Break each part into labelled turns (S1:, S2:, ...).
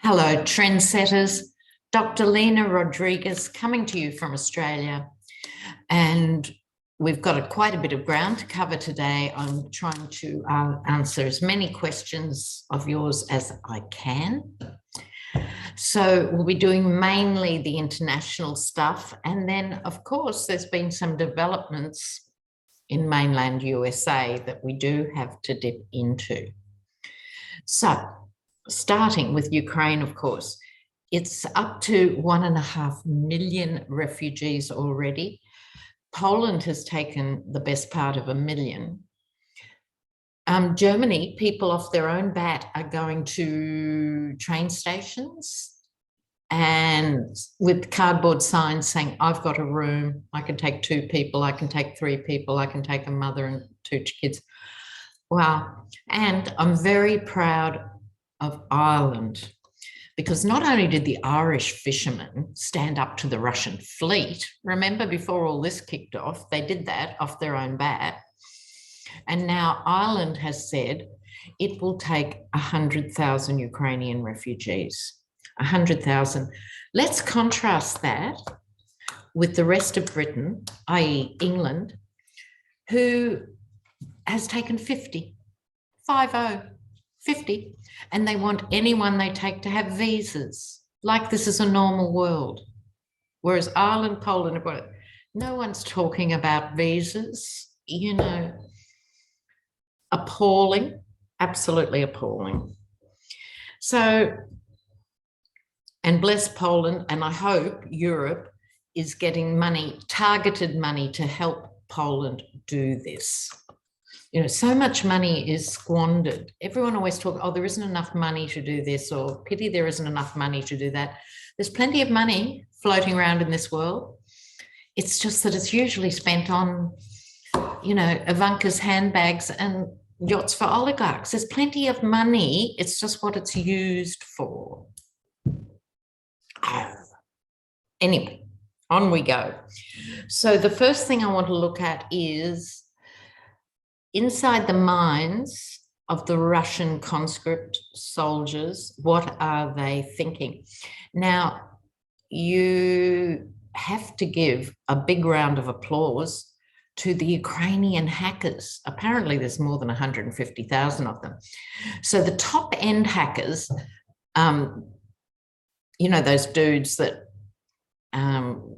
S1: Hello, trendsetters. Dr. Lena Rodriguez coming to you from Australia. And we've got quite a bit of ground to cover today. I'm trying to answer as many questions of yours as I can. So we'll be doing mainly the international stuff. And then, of course, there's been some developments in mainland USA that we do have to dip into. So, starting with Ukraine, of course, it's up to 1.5 million refugees already. Poland has taken the best part of 1 million. Germany, people off their own bat are going to train stations and with cardboard signs saying, I've got a room, I can take 2 people, I can take 3 people, I can take a mother and 2 kids. Wow. And I'm very proud of Ireland, because not only did the Irish fishermen stand up to the Russian fleet, remember before all this kicked off, they did that off their own bat. And now Ireland has said it will take 100,000 Ukrainian refugees, 100,000. Let's contrast that with the rest of Britain, i.e. England, who has taken 50, 50, and they want anyone they take to have visas, like this is a normal world. Whereas Ireland, Poland, no one's talking about visas, you know. Appalling, absolutely appalling. So, and bless Poland, and I hope Europe is getting money, targeted money to help Poland do this. You know, so much money is squandered. Everyone always talks, oh, there isn't enough money to do this, or pity there isn't enough money to do that. There's plenty of money floating around in this world. It's just that it's usually spent on, you know, Ivanka's handbags and yachts for oligarchs. There's plenty of money. It's just what it's used for. Anyway, on we go. So the first thing I want to look at is inside the minds of the Russian conscript soldiers, what are they thinking? Now, you have to give a big round of applause to the Ukrainian hackers. Apparently, there's more than 150,000 of them. So the top-end hackers, you know, those dudes that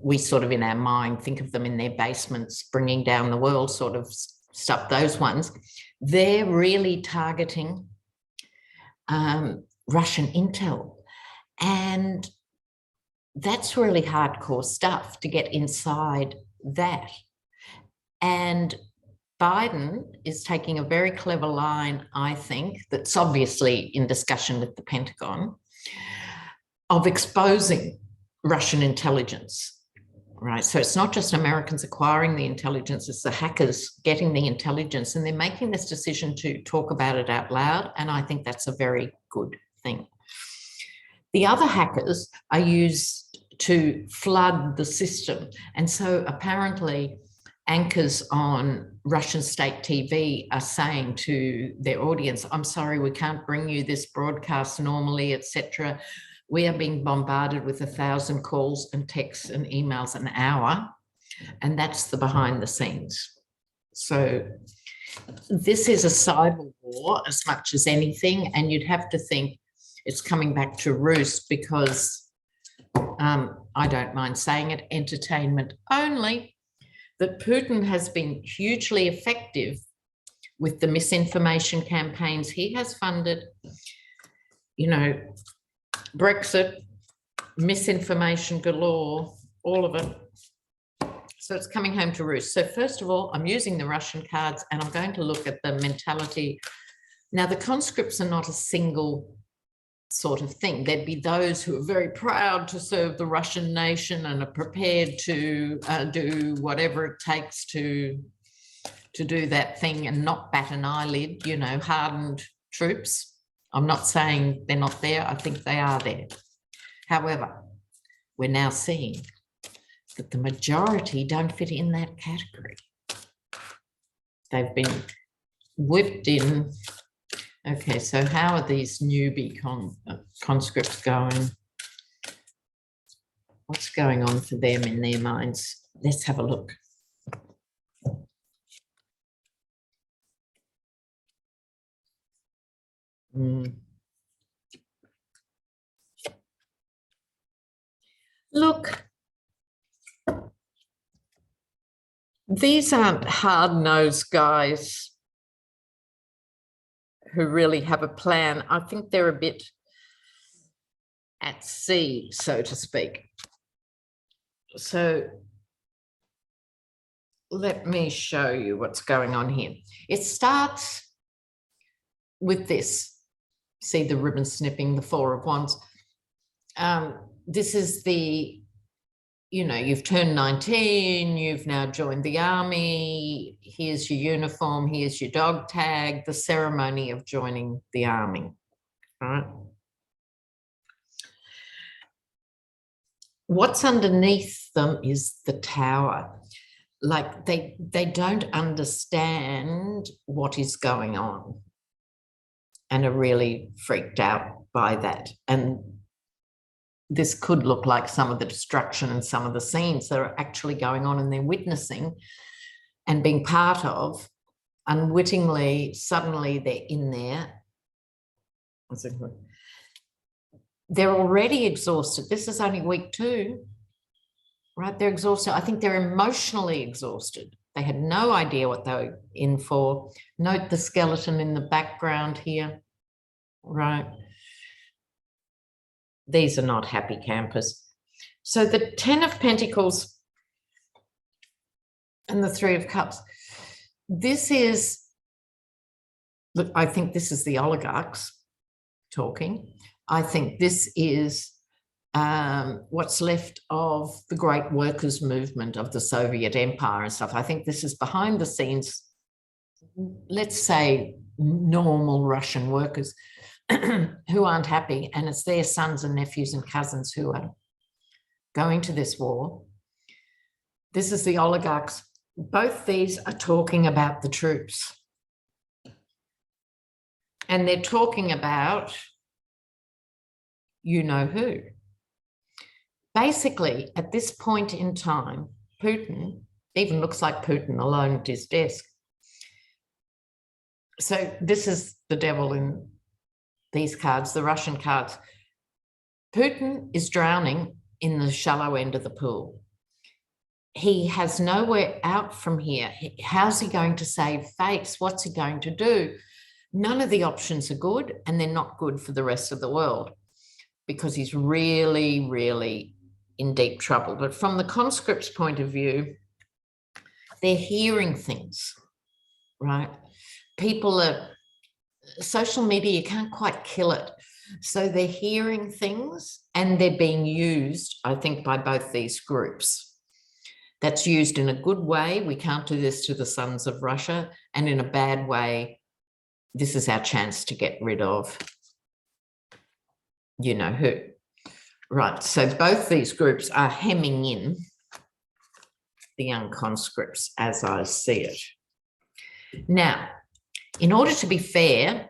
S1: we sort of in our mind think of them in their basements, bringing down the world sort of stuff, those ones, they're really targeting Russian intel. And that's really hardcore stuff to get inside that. And Biden is taking a very clever line, I think, that's obviously in discussion with the Pentagon, of exposing Russian intelligence, right? So it's not just Americans acquiring the intelligence, it's the hackers getting the intelligence, and they're making this decision to talk about it out loud, and I think that's a very good thing. The other hackers are used to flood the system, and so apparently anchors on Russian state TV are saying to their audience, I'm sorry, we can't bring you this broadcast normally, etc. We are being bombarded with 1,000 calls and texts and emails an hour, and that's the behind the scenes. So this is a cyber war as much as anything, and you'd have to think it's coming back to roost because, I don't mind saying it, entertainment only, that Putin has been hugely effective with the misinformation campaigns he has funded. You know, Brexit, misinformation galore, all of it. So it's coming home to roost. So first of all, I'm using the Russian cards and I'm going to look at the mentality. Now, the conscripts are not a single sort of thing. There'd be those who are very proud to serve the Russian nation and are prepared to do whatever it takes to do that thing and not bat an eyelid, you know, hardened troops. I'm not saying they're not there. I think they are there. However, we're now seeing that the majority don't fit in that category. They've been whipped in Okay, so how are these newbie conscripts going? What's going on for them in their minds? Let's have a look. Look, these aren't hard-nosed guys who really have a plan. I think they're a bit at sea, so to speak. So let me show you what's going on here. It starts with this. See the ribbon snipping, the Four of Wands. This is the, you know, you've turned 19, you've now joined the army, here's your uniform, here's your dog tag, the ceremony of joining the army, right? What's underneath them is the Tower. Like they don't understand what is going on and are really freaked out by that. And this could look like some of the destruction and some of the scenes that are actually going on and they're witnessing and being part of. Unwittingly, suddenly they're in there. They're already exhausted. This is only week 2, right? They're exhausted. I think they're emotionally exhausted. They had no idea what they were in for. Note the skeleton in the background here, right? These are not happy campers. So the 10 of Pentacles and the 3 of Cups, this is, look, I think this is the oligarchs talking. I think this is what's left of the great workers' movement of the Soviet Empire and stuff. I think this is behind the scenes, let's say, normal Russian workers who aren't happy, and it's their sons and nephews and cousins who are going to this war. This is the oligarchs. Both these are talking about the troops. And they're talking about you know who. Basically, at this point in time, Putin, even looks like Putin alone at his desk. So this is the devil in these cards, the Russian cards. Putin is drowning in the shallow end of the pool. He has nowhere out from here. How's he going to save face? What's he going to do? None of the options are good, and they're not good for the rest of the world because he's really, really in deep trouble. But from the conscript's point of view, they're hearing things, right? People are, social media, you can't quite kill it. So they're hearing things and they're being used, I think, by both these groups. That's used in a good way. We can't do this to the sons of Russia. And in a bad way, this is our chance to get rid of you know who. Right, so both these groups are hemming in the young conscripts as I see it. Now, in order to be fair,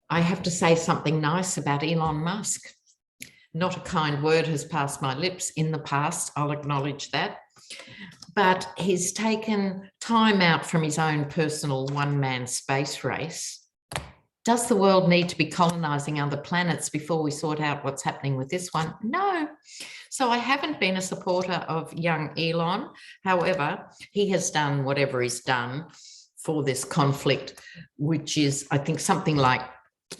S1: I have to say something nice about Elon Musk. Not a kind word has passed my lips in the past, I'll acknowledge that. But he's taken time out from his own personal one-man space race. Does the world need to be colonizing other planets before we sort out what's happening with this one? No. So I haven't been a supporter of young Elon. However, he has done whatever he's done for this conflict, which is, I think, something like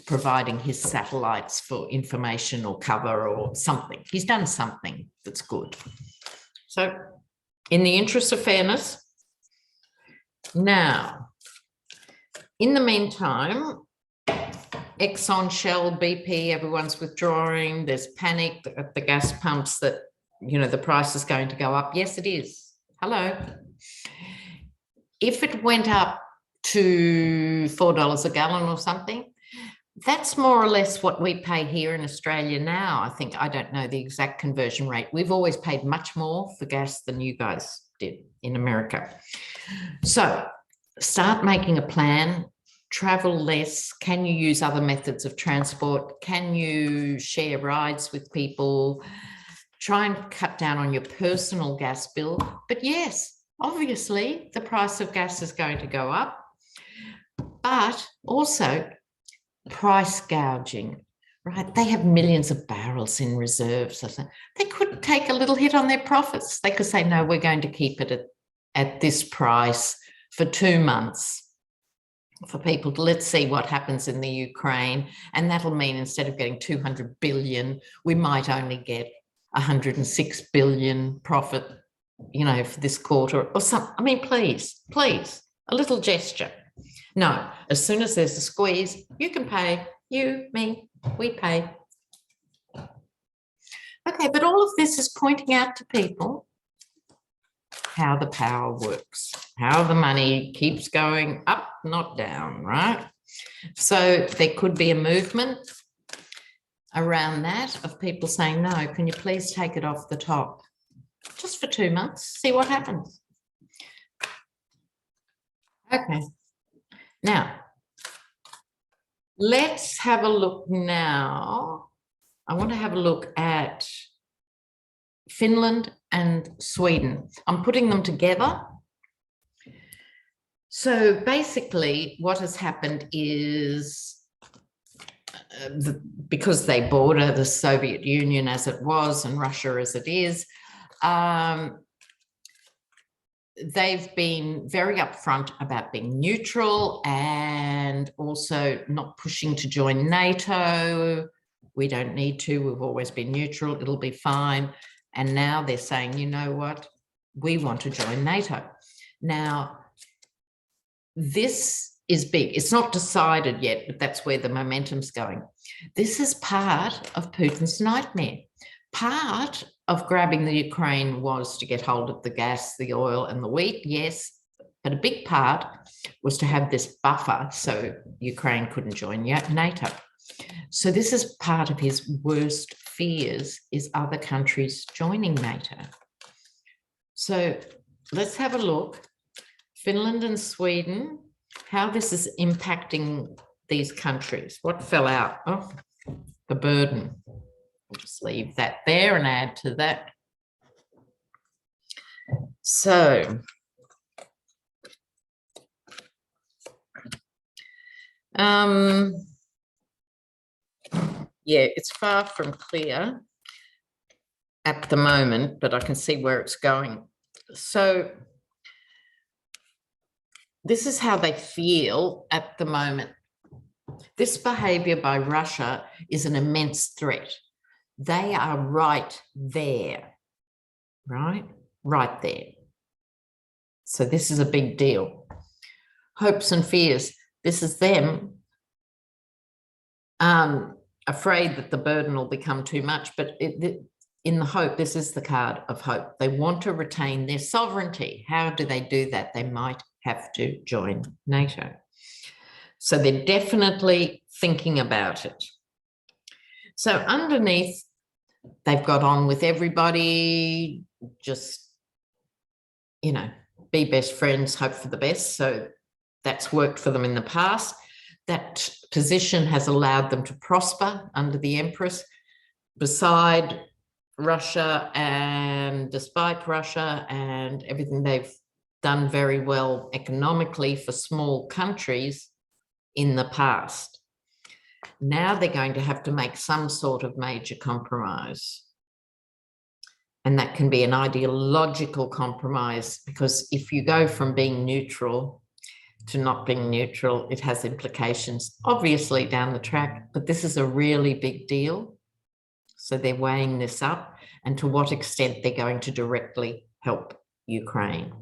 S1: providing his satellites for information or cover or something. He's done something that's good. So in the interest of fairness, now, in the meantime, Exxon, Shell, BP, everyone's withdrawing. There's panic at the gas pumps that, you know, the price is going to go up. Yes, it is. Hello. If it went up to $4 a gallon or something, that's more or less what we pay here in Australia now. I think, I don't know the exact conversion rate. We've always paid much more for gas than you guys did in America. So start making a plan. travel less? Can you use other methods of transport? Can you share rides with people? Try and cut down on your personal gas bill. But yes, obviously, the price of gas is going to go up, but also price gouging, right? They have millions of barrels in reserves. They could take a little hit on their profits. They could say, no, we're going to keep it at this price for 2 months for people. Let's see what happens in the Ukraine. And that'll mean instead of getting 200 billion, we might only get 106 billion profit, you know, for this quarter or something. I mean, please, a little gesture. No, as soon as there's a squeeze, you can pay, you, me, we pay. Okay, but all of this is pointing out to people how the power works, how the money keeps going up, not down, right? So there could be a movement around that of people saying, no, can you please take it off the top? Just for 2 months, see what happens. Okay. Now, let's have a look now. I want to have a look at Finland and Sweden. I'm putting them together. So basically what has happened is because they border the Soviet Union as it was and Russia as it is, they've been very upfront about being neutral and also not pushing to join NATO. We don't need to, we've always been neutral, it'll be fine. And now they're saying, you know what, we want to join NATO. Now, this is big. It's not decided yet, but that's where the momentum's going. This is part of Putin's nightmare. Part of grabbing the Ukraine was to get hold of the gas, the oil, and the wheat, yes, but a big part was to have this buffer so Ukraine couldn't join NATO. So this is part of his worst fears, is other countries joining NATO. So let's have a look. Finland and Sweden, how this is impacting these countries. What fell out? Oh, the burden. I'll just leave that there and add to that. So, yeah, it's far from clear at the moment, but I can see where it's going. So this is how they feel at the moment. This behavior by Russia is an immense threat. They are right there, right? Right there. So this is a big deal. Hopes and fears. This is them afraid that the burden will become too much, but in the hope, this is the card of hope. They want to retain their sovereignty. How do they do that? They might have to join NATO. So they're definitely thinking about it. So underneath, they've got on with everybody, just, you know, be best friends, hope for the best. So that's worked for them in the past. That position has allowed them to prosper under the Empress. Beside Russia and despite Russia and everything, they've done very well economically for small countries in the past. Now they're going to have to make some sort of major compromise. And that can be an ideological compromise, because if you go from being neutral to not being neutral, it has implications, obviously, down the track, but this is a really big deal. So they're weighing this up and to what extent they're going to directly help Ukraine.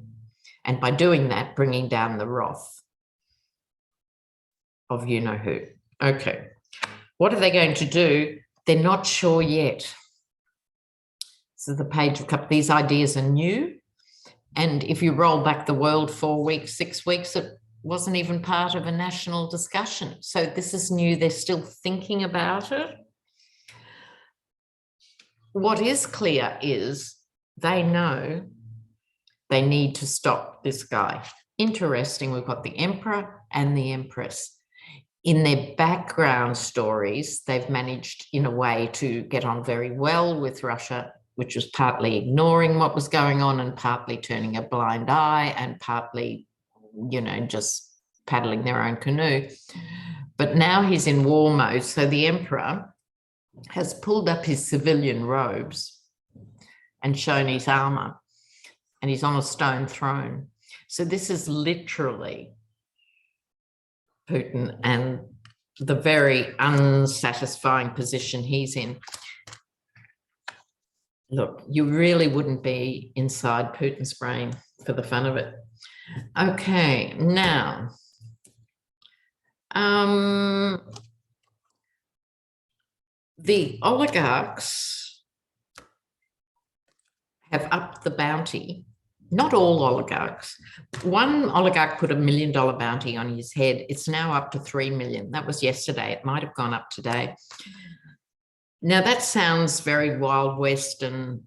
S1: And by doing that, bringing down the wrath of you-know-who. Okay, what are they going to do? They're not sure yet. This is the Page of Cups. These ideas are new. And if you roll back the world 4 weeks, 6 weeks, it wasn't even part of a national discussion. So this is new. They're still thinking about it. What is clear is they know they need to stop this guy. Interesting, we've got the Emperor and the Empress. in their background stories, they've managed in a way to get on very well with Russia, which was partly ignoring what was going on and partly turning a blind eye and partly, you know, just paddling their own canoe. But now he's in war mode. So the emperor has pulled up his civilian robes and shown his armor, and he's on a stone throne. So this is literally Putin and the very unsatisfying position he's in. Look, you really wouldn't be inside Putin's brain for the fun of it. Okay, now, the oligarchs have upped the bounty. Not all oligarchs. One oligarch put $1 million bounty on his head. It's now up to 3 million. That was yesterday. It might have gone up today. Now, that sounds very Wild West and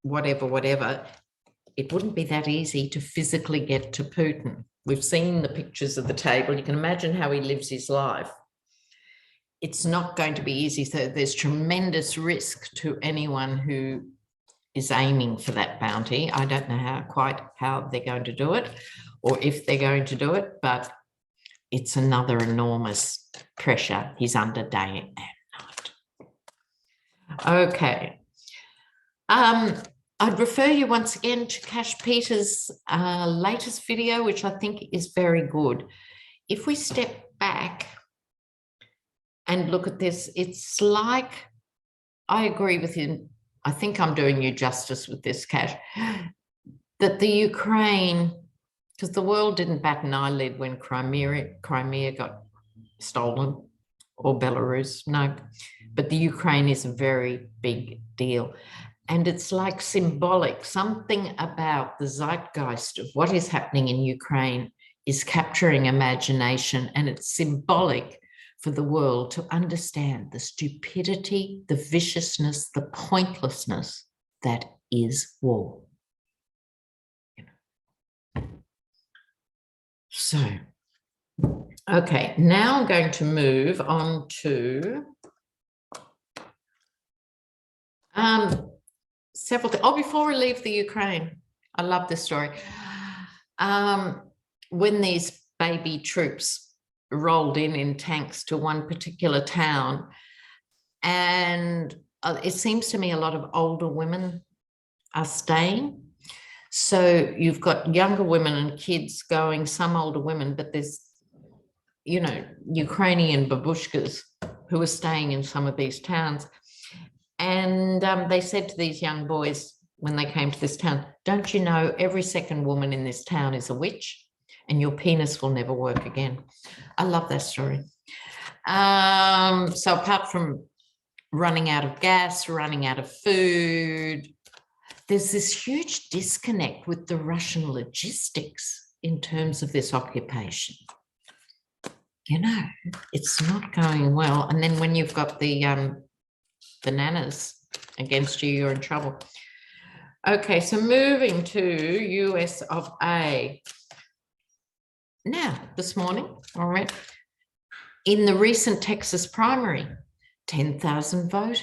S1: whatever. It wouldn't be that easy to physically get to Putin. We've seen the pictures of the table. You can imagine how he lives his life. It's not going to be easy. So there's tremendous risk to anyone who is aiming for that bounty. I don't know quite how they're going to do it or if they're going to do it, but it's another enormous pressure he's under day and night. Okay. I'd refer you once again to Cash Peter's latest video, which I think is very good. If we step back and look at this, it's like, I agree with him. I think I'm doing you justice with this, Cash, that the Ukraine, because the world didn't bat an eyelid when Crimea got stolen, or Belarus, no, but the Ukraine is a very big deal. And it's like symbolic, something about the zeitgeist of what is happening in Ukraine is capturing imagination, and it's symbolic for the world to understand the stupidity, the viciousness, the pointlessness that is war. So, okay, now I'm going to move on to several things. Oh, before we leave the Ukraine, I love this story. When these baby troops rolled in tanks to one particular town, and it seems to me a lot of older women are staying. So you've got younger women and kids going, some older women, but there's, you know, Ukrainian babushkas who are staying in some of these towns. And they said to these young boys when they came to this town, don't you know every second woman in this town is a witch and your penis will never work again? I love that story. So apart from running out of gas, running out of food, there's this huge disconnect with the Russian logistics in terms of this occupation. You know, it's not going well. And then when you've got the nanas against you, you're in trouble. Okay, so moving to US of A. Now, this morning, all right, in the recent Texas primary, 10,000 voted.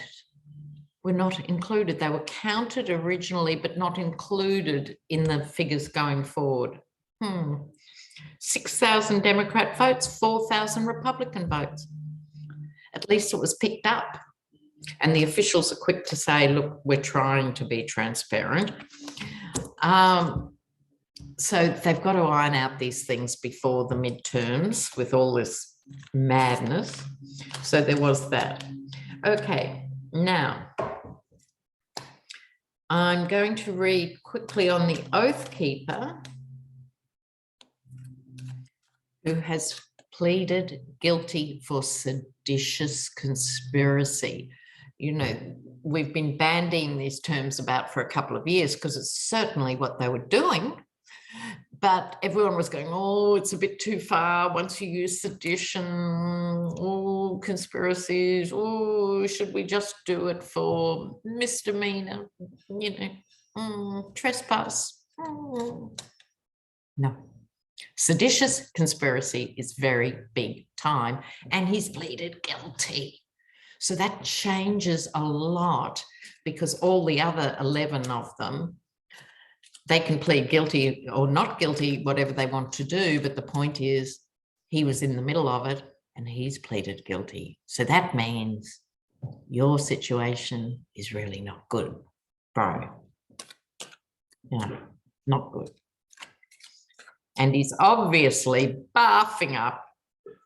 S1: Were not included. They were counted originally, but not included in the figures going forward. 6,000 Democrat votes, 4,000 Republican votes. At least it was picked up. And the officials are quick to say, look, we're trying to be transparent. So they've got to iron out these things before the midterms with all this madness. So there was that. Okay, now I'm going to read quickly on the Oathkeeper, who has pleaded guilty for seditious conspiracy. You know, we've been bandying these terms about for a couple of years because it's certainly what they were doing. But everyone was going, oh, it's a bit too far once you use sedition, oh, conspiracies, oh, should we just do it for misdemeanor, you know, trespass? No. Seditious conspiracy is very big time, and he's pleaded guilty. So that changes a lot, because all the other 11 of them, they can plead guilty or not guilty, whatever they want to do. But the point is, he was in the middle of it and he's pleaded guilty. So that means your situation is really not good, bro. Yeah, not good. And he's obviously barfing up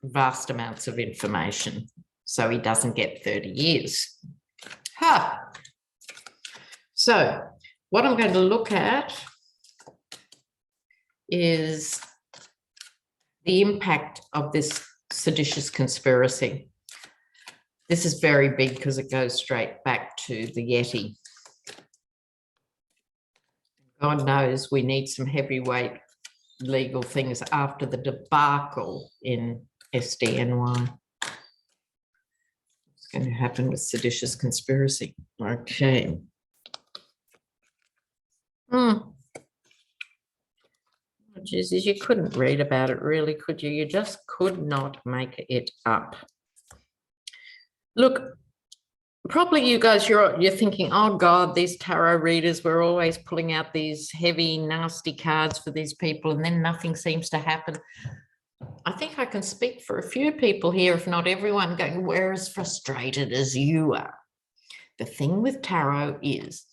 S1: vast amounts of information so he doesn't get 30 years. Huh. So what I'm going to look at is the impact of this seditious conspiracy. This is very big because it goes straight back to the Yeti. God knows we need some heavyweight legal things after the debacle in SDNY. What's going to happen with seditious conspiracy? Okay. Jesus, you couldn't read about it, really, could you? You just could not make it up. Look, probably you guys, you're thinking, oh God, these tarot readers, we're always pulling out these heavy, nasty cards for these people, and then nothing seems to happen. I think I can speak for a few people here, if not everyone, going, we're as frustrated as you are. The thing with tarot is,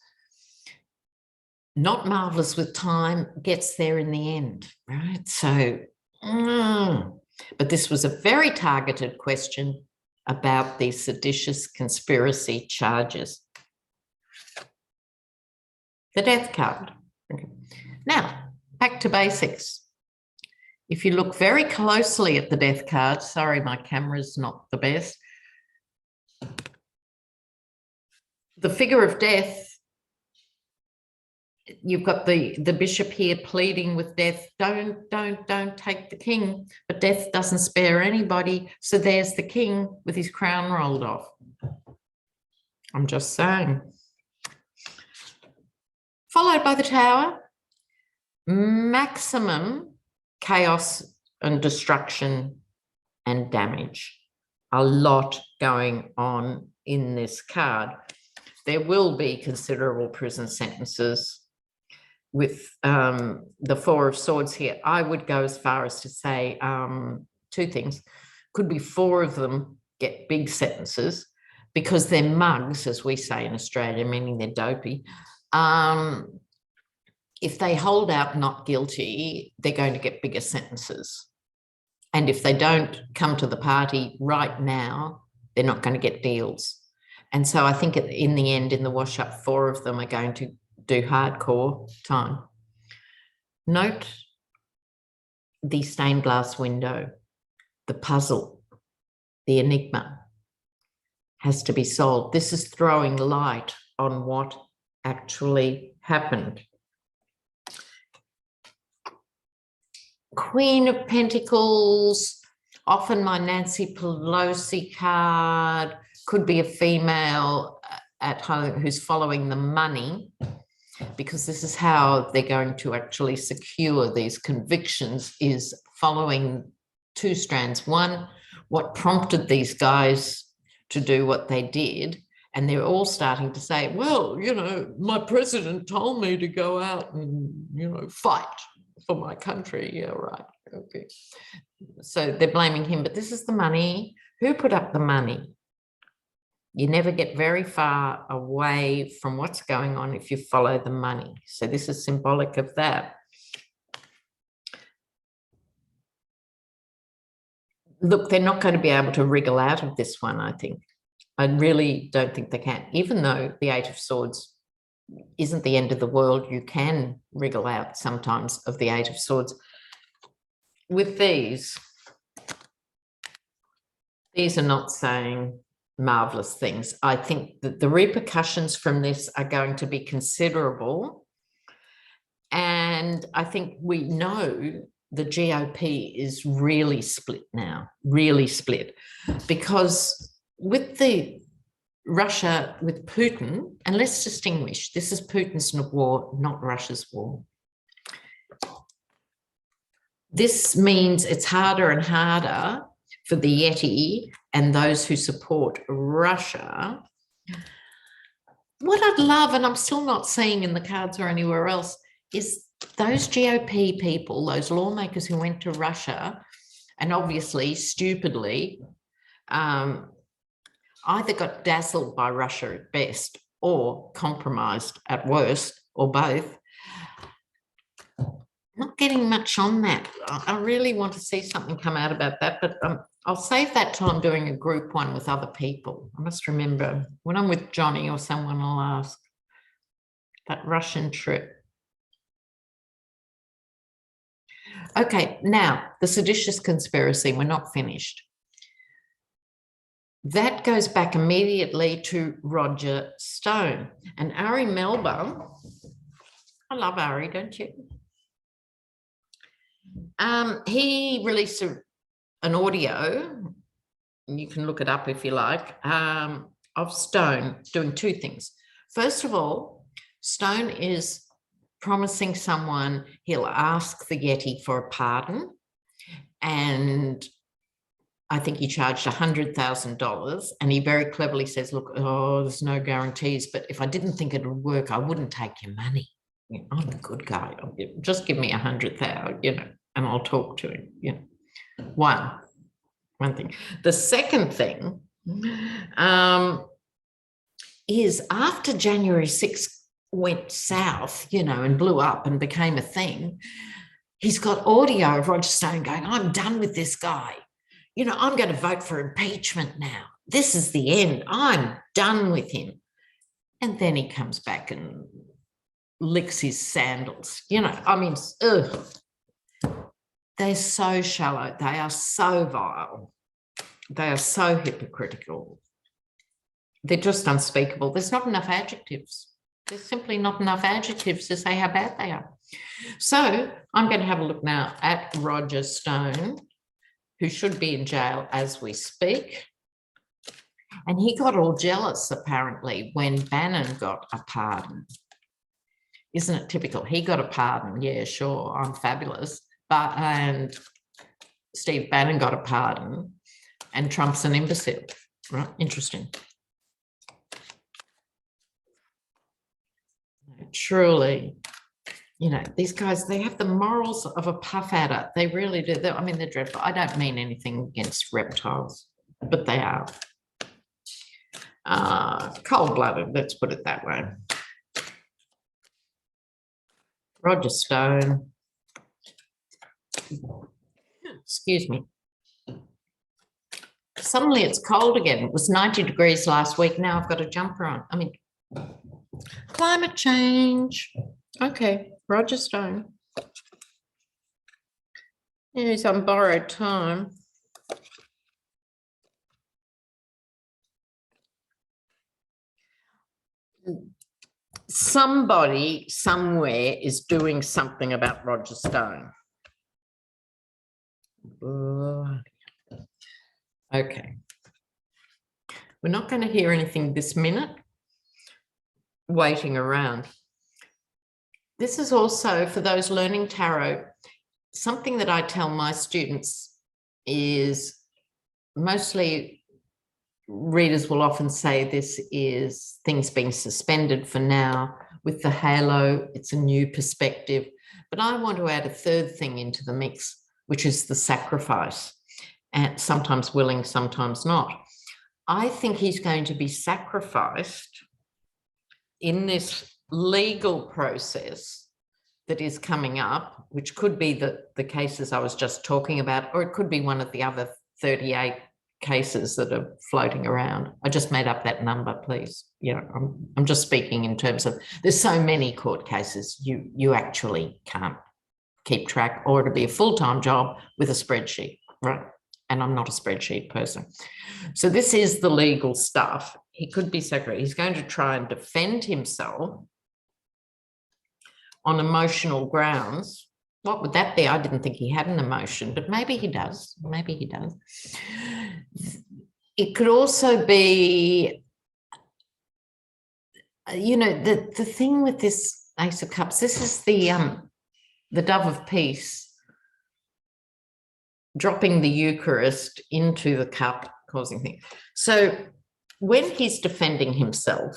S1: not marvelous with time, gets there in the end, right? So, but this was a very targeted question about the seditious conspiracy charges. The death card. Okay. Now, back to basics. If you look very closely at the death card, sorry, my camera's not the best. The figure of death, you've got the bishop here pleading with death, don't take the king, but death doesn't spare anybody. So there's the king with his crown rolled off. I'm just saying. Followed by the tower, maximum chaos and destruction and damage. A lot going on in this card. There will be considerable prison sentences. With the Four of Swords here, I would go as far as to say two things. Could be four of them get big sentences because they're mugs, as we say in Australia, meaning they're dopey. If they hold out not guilty, they're going to get bigger sentences. And if they don't come to the party right now, they're not going to get deals. And so I think in the end, in the wash-up, four of them are going to do hardcore time. Note the stained glass window, the puzzle, the enigma has to be solved. This is throwing light on what actually happened. Queen of Pentacles, often my Nancy Pelosi card, could be a female at home who's following the money, because this is how they're going to actually secure these convictions, is following two strands. One, what prompted these guys to do what they did, and they're all starting to say, well, you know, my president told me to go out and, you know, fight for my country. Yeah, right. Okay. So they're blaming him, but this is the money. Who put up the money? You never get very far away from what's going on if you follow the money. So this is symbolic of that. Look, they're not going to be able to wriggle out of this one, I think. I really don't think they can. Even though the Eight of Swords isn't the end of the world, you can wriggle out sometimes of the Eight of Swords. With these are not saying marvelous things. I think that the repercussions from this are going to be considerable. And I think we know the GOP is really split now, really split, because with the Russia, with Putin, and let's distinguish, this is Putin's war, not Russia's war. This means it's harder and harder for the Yeti and those who support Russia. What I'd love, and I'm still not seeing in the cards or anywhere else, is those GOP people, those lawmakers who went to Russia and obviously stupidly either got dazzled by Russia at best or compromised at worst, or both. Not getting much on that. I really want to see something come out about that, but I'll save that till I'm doing a group one with other people. I must remember when I'm with Johnny or someone, I'll ask that Russian trip. Okay, now the seditious conspiracy, we're not finished. That goes back immediately to Roger Stone. And Ari Melba, I love Ari, don't you? He released an audio, and you can look it up if you like, of Stone doing two things. First of all, Stone is promising someone he'll ask the Yeti for a pardon, and I think he charged $100,000, and he very cleverly says, look, there's no guarantees, but if I didn't think it would work, I wouldn't take your money. You know, I'm a good guy. Just give me $100,000, and I'll talk to him. One thing. The second thing is after January 6th went south, and blew up and became a thing, he's got audio of Roger Stone going, I'm done with this guy. I'm going to vote for impeachment now. This is the end. I'm done with him. And then he comes back and licks his sandals. Ugh. They're so shallow. They are so vile. They are so hypocritical. They're just unspeakable. There's not enough adjectives. There's simply not enough adjectives to say how bad they are. So I'm going to have a look now at Roger Stone, who should be in jail as we speak. And he got all jealous, apparently, when Bannon got a pardon. Isn't it typical? He got a pardon. Yeah, sure, I'm fabulous. And Steve Bannon got a pardon, and Trump's an imbecile. Right? Interesting. Truly, these guys, they have the morals of a puff adder. They really do. They're dreadful. I don't mean anything against reptiles, but they are. Cold-blooded, let's put it that way. Roger Stone. Excuse me. Suddenly it's cold again. It was 90 degrees last week. Now I've got a jumper on. Climate change. Okay, Roger Stone. He's on borrowed time. Somebody somewhere is doing something about Roger Stone. Okay. We're not going to hear anything this minute. Waiting around. This is also, for those learning tarot, something that I tell my students is, mostly readers will often say this is things being suspended for now. With the halo, it's a new perspective. But I want to add a third thing into the mix, which is the sacrifice, and sometimes willing, sometimes not. I think he's going to be sacrificed in this legal process that is coming up, which could be the cases I was just talking about, or it could be one of the other 38 cases that are floating around. I just made up that number, please. I'm just speaking in terms of, there's so many court cases, you actually can't keep track, or it'll be a full-time job with a spreadsheet, right? And I'm not a spreadsheet person. So this is the legal stuff. He could be sacrificed. He's going to try and defend himself on emotional grounds. What would that be? I didn't think he had an emotion, but maybe he does. Maybe he does. It could also be, the thing with this Ace of Cups, this is the Dove of Peace. dropping the Eucharist into the cup, causing things. So when he's defending himself,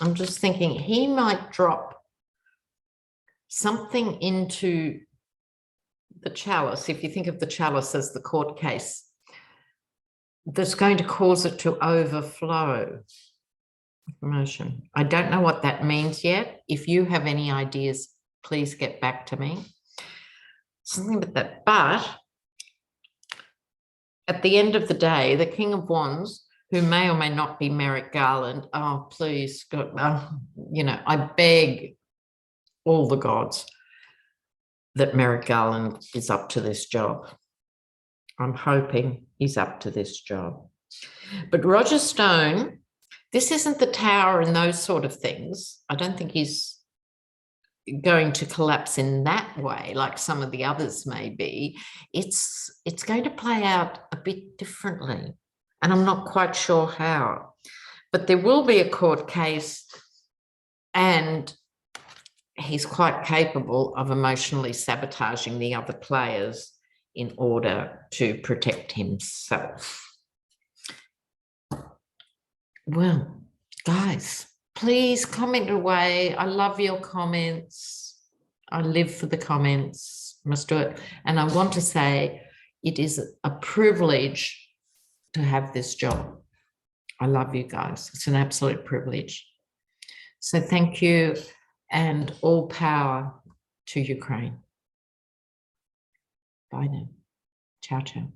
S1: I'm just thinking he might drop something into the chalice. If you think of the chalice as the court case, that's going to cause it to overflow emotion. I don't know what that means yet. If you have any ideas, please get back to me. Something like that. But at the end of the day, the King of Wands, who may or may not be Merrick Garland, oh, please, God, I beg all the gods that Merrick Garland is up to this job. I'm hoping he's up to this job. But Roger Stone, this isn't the Tower and those sort of things. I don't think he's going to collapse in that way like some of the others may be. It's going to play out a bit differently, and I'm not quite sure how. But there will be a court case, and he's quite capable of emotionally sabotaging the other players in order to protect himself. Well, guys, please comment away. I love your comments. I live for the comments. Must do it. And I want to say it is a privilege to have this job. I love you guys. It's an absolute privilege. So thank you, and all power to Ukraine. Bye now. Ciao, ciao.